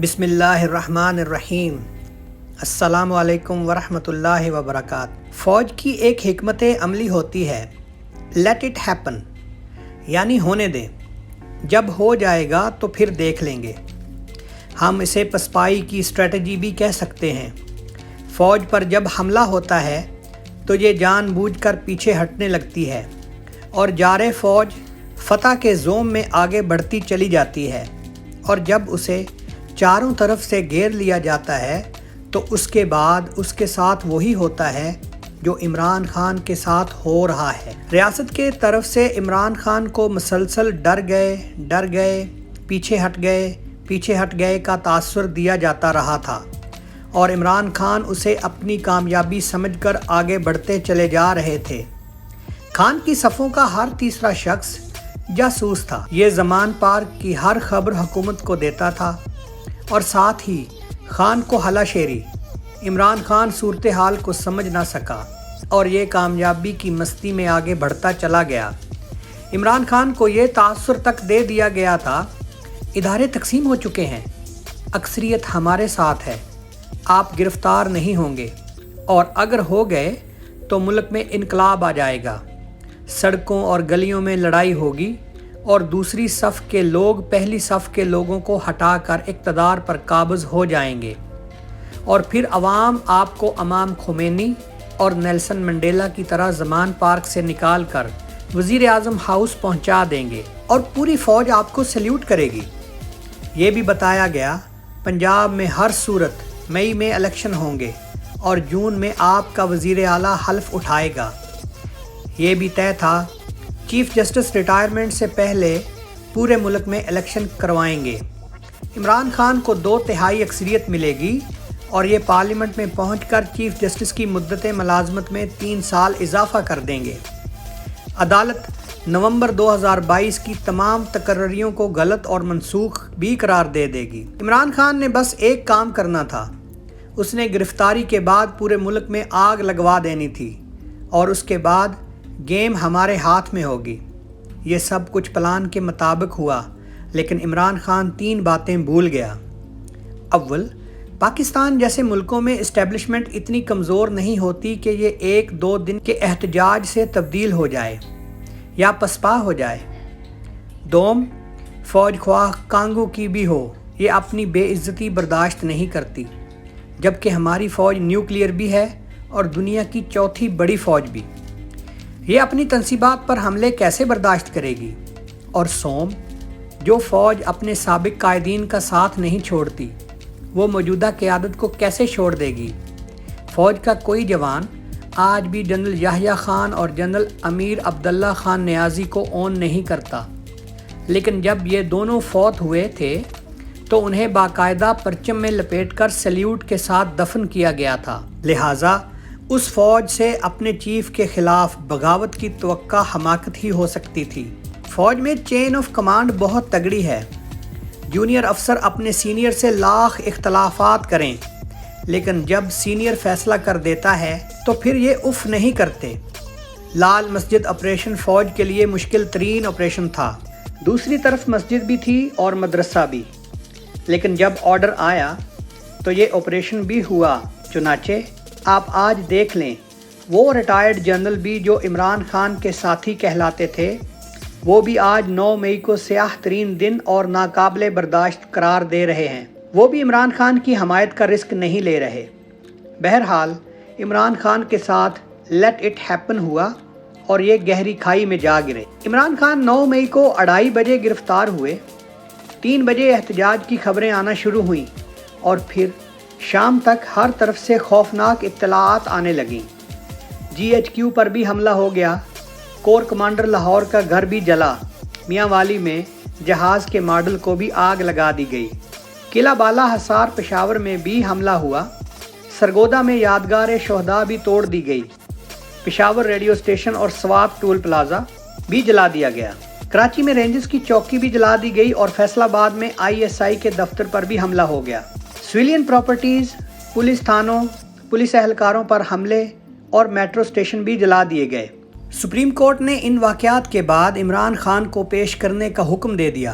بسم اللہ الرحمن الرحیم۔ السلام علیکم ورحمۃ اللہ وبرکاتہ۔ فوج کی ایک حکمت عملی ہوتی ہے، لیٹ اٹ ہیپن، یعنی ہونے دیں، جب ہو جائے گا تو پھر دیکھ لیں گے۔ ہم اسے پسپائی کی اسٹریٹجی بھی کہہ سکتے ہیں۔ فوج پر جب حملہ ہوتا ہے تو یہ جان بوجھ کر پیچھے ہٹنے لگتی ہے اور جارے فوج فتح کے زوم میں آگے بڑھتی چلی جاتی ہے، اور جب اسے چاروں طرف سے گھیر لیا جاتا ہے تو اس کے بعد اس کے ساتھ وہی ہوتا ہے جو عمران خان کے ساتھ ہو رہا ہے۔ ریاست کے طرف سے عمران خان کو مسلسل ڈر گئے، پیچھے ہٹ گئے کا تاثر دیا جاتا رہا تھا، اور عمران خان اسے اپنی کامیابی سمجھ کر آگے بڑھتے چلے جا رہے تھے۔ خان کی صفوں کا ہر تیسرا شخص جاسوس تھا۔ یہ زمان پارک کی ہر خبر حکومت کو دیتا تھا، اور ساتھ ہی خان کو ہلا شیری۔ عمران خان صورتحال کو سمجھ نہ سکا اور یہ کامیابی کی مستی میں آگے بڑھتا چلا گیا۔ عمران خان کو یہ تاثر تک دے دیا گیا تھا، ادارے تقسیم ہو چکے ہیں، اکثریت ہمارے ساتھ ہے، آپ گرفتار نہیں ہوں گے، اور اگر ہو گئے تو ملک میں انقلاب آ جائے گا، سڑکوں اور گلیوں میں لڑائی ہوگی، اور دوسری صف کے لوگ پہلی صف کے لوگوں کو ہٹا کر اقتدار پر قابض ہو جائیں گے، اور پھر عوام آپ کو امام خمینی اور نیلسن منڈیلا کی طرح زمان پارک سے نکال کر وزیر اعظم ہاؤس پہنچا دیں گے، اور پوری فوج آپ کو سلیوٹ کرے گی۔ یہ بھی بتایا گیا پنجاب میں ہر صورت مئی میں الیکشن ہوں گے، اور جون میں آپ کا وزیر اعلیٰ حلف اٹھائے گا۔ یہ بھی طے تھا چیف جسٹس ریٹائرمنٹ سے پہلے پورے ملک میں الیکشن کروائیں گے۔ عمران خان کو 2/3 اکثریت ملے گی، اور یہ پارلیمنٹ میں پہنچ کر چیف جسٹس کی مدت ملازمت میں 3 سال اضافہ کر دیں گے۔ عدالت نومبر 2022 کی تمام تقرریوں کو غلط اور منسوخ بھی قرار دے دے گی۔ عمران خان نے بس ایک کام کرنا تھا، اس نے گرفتاری کے بعد پورے ملک میں آگ لگوا دینی تھی، اور اس کے بعد گیم ہمارے ہاتھ میں ہوگی۔ یہ سب کچھ پلان کے مطابق ہوا، لیکن عمران خان 3 باتیں بھول گیا۔ اول، پاکستان جیسے ملکوں میں اسٹیبلشمنٹ اتنی کمزور نہیں ہوتی کہ یہ 1-2 دن کے احتجاج سے تبدیل ہو جائے یا پسپا ہو جائے۔ دوم، فوج خواہ کانگو کی بھی ہو، یہ اپنی بے عزتی برداشت نہیں کرتی، جبکہ ہماری فوج نیوکلیئر بھی ہے اور دنیا کی 4تھی بڑی فوج بھی۔ یہ اپنی تنصیبات پر حملے کیسے برداشت کرے گی؟ اور سوم، جو فوج اپنے سابق قائدین کا ساتھ نہیں چھوڑتی، وہ موجودہ قیادت کو کیسے چھوڑ دے گی؟ فوج کا کوئی جوان آج بھی جنرل یحییٰ خان اور جنرل امیر عبداللہ خان نیازی کو اون نہیں کرتا، لیکن جب یہ دونوں فوت ہوئے تھے تو انہیں باقاعدہ پرچم میں لپیٹ کر سلیوٹ کے ساتھ دفن کیا گیا تھا۔ لہٰذا اس فوج سے اپنے چیف کے خلاف بغاوت کی توقع حماقت ہی ہو سکتی تھی۔ فوج میں چین آف کمانڈ بہت تگڑی ہے۔ جونیئر افسر اپنے سینئر سے لاکھ اختلافات کریں، لیکن جب سینئر فیصلہ کر دیتا ہے تو پھر یہ اف نہیں کرتے۔ لال مسجد آپریشن فوج کے لیے مشکل ترین آپریشن تھا۔ دوسری طرف مسجد بھی تھی اور مدرسہ بھی، لیکن جب آرڈر آیا تو یہ آپریشن بھی ہوا۔ چنانچہ آپ آج دیکھ لیں، وہ ریٹائرڈ جنرل بھی جو عمران خان کے ساتھی کہلاتے تھے، وہ بھی آج 9 مئی کو سیاہ ترین دن اور ناقابل برداشت قرار دے رہے ہیں۔ وہ بھی عمران خان کی حمایت کا رسک نہیں لے رہے۔ بہرحال عمران خان کے ساتھ لیٹ اٹ ہیپن ہوا، اور یہ گہری کھائی میں جا گرے۔ عمران خان 9 مئی کو 2:30 بجے گرفتار ہوئے، 3 بجے احتجاج کی خبریں آنا شروع ہوئیں، اور پھر شام تک ہر طرف سے خوفناک اطلاعات آنے لگیں۔ GHQ پر بھی حملہ ہو گیا، کور کمانڈر لاہور کا گھر بھی جلا، میاں والی میں جہاز کے ماڈل کو بھی آگ لگا دی گئی، قلعہ بالا حصار پشاور میں بھی حملہ ہوا، سرگودا میں یادگار شہداء بھی توڑ دی گئی، پشاور ریڈیو اسٹیشن اور سوات ٹول پلازا بھی جلا دیا گیا، کراچی میں رینجز کی چوکی بھی جلا دی گئی، اور فیصل آباد میں ISI کے دفتر پر بھی حملہ ہو گیا۔ سویلین پراپرٹیز، پولیس تھانوں، پولیس اہلکاروں پر حملے اور میٹرو اسٹیشن بھی جلا دیے گئے۔ سپریم کورٹ نے ان واقعات کے بعد عمران خان کو پیش کرنے کا حکم دے دیا۔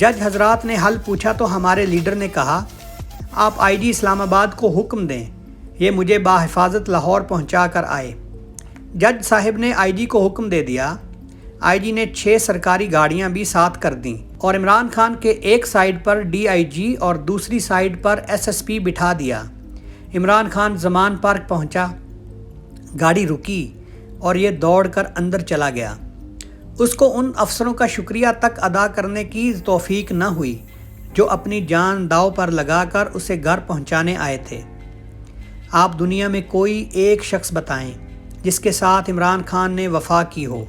جج حضرات نے حل پوچھا تو ہمارے لیڈر نے کہا آپ آئی جی اسلام آباد کو حکم دیں، یہ مجھے باحفاظت لاہور پہنچا کر آئے۔ جج صاحب نے آئی جی کو حکم دے دیا۔ آئی جی نے 6 سرکاری گاڑیاں بھی ساتھ کر دیں اور عمران خان کے ایک سائیڈ پر ڈی آئی جی اور دوسری سائیڈ پر ایس ایس پی بٹھا دیا۔ عمران خان زمان پارک پہنچا، گاڑی رکی اور یہ دوڑ کر اندر چلا گیا۔ اس کو ان افسروں کا شکریہ تک ادا کرنے کی توفیق نہ ہوئی جو اپنی جان داؤ پر لگا کر اسے گھر پہنچانے آئے تھے۔ آپ دنیا میں کوئی ایک شخص بتائیں جس کے ساتھ عمران خان نے وفا کی ہو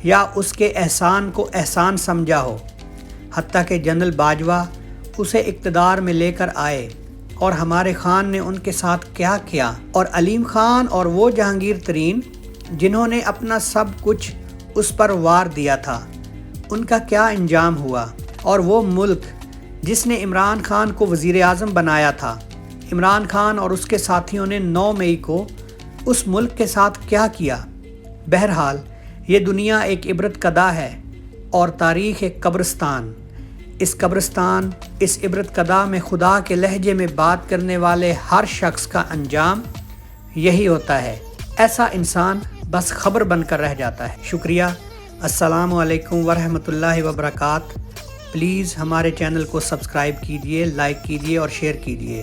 یا اس کے احسان کو احسان سمجھا ہو، حتیٰ کہ جنرل باجوہ اسے اقتدار میں لے کر آئے اور ہمارے خان نے ان کے ساتھ کیا کیا، اور علیم خان اور وہ جہانگیر ترین جنہوں نے اپنا سب کچھ اس پر وار دیا تھا، ان کا کیا انجام ہوا، اور وہ ملک جس نے عمران خان کو وزیر اعظم بنایا تھا۔ عمران خان اور اس کے ساتھیوں نے 9 مئی کو اس ملک کے ساتھ کیا کیا۔ بہرحال یہ دنیا ایک عبرت کدہ ہے اور تاریخ ایک قبرستان۔ اس عبرت کدہ میں خدا کے لہجے میں بات کرنے والے ہر شخص کا انجام یہی ہوتا ہے، ایسا انسان بس خبر بن کر رہ جاتا ہے۔ شکریہ۔ السلام علیکم ورحمۃ اللہ وبرکاتہ۔ پلیز ہمارے چینل کو سبسکرائب کیجئے، لائک کیجئے اور شیئر کیجئے۔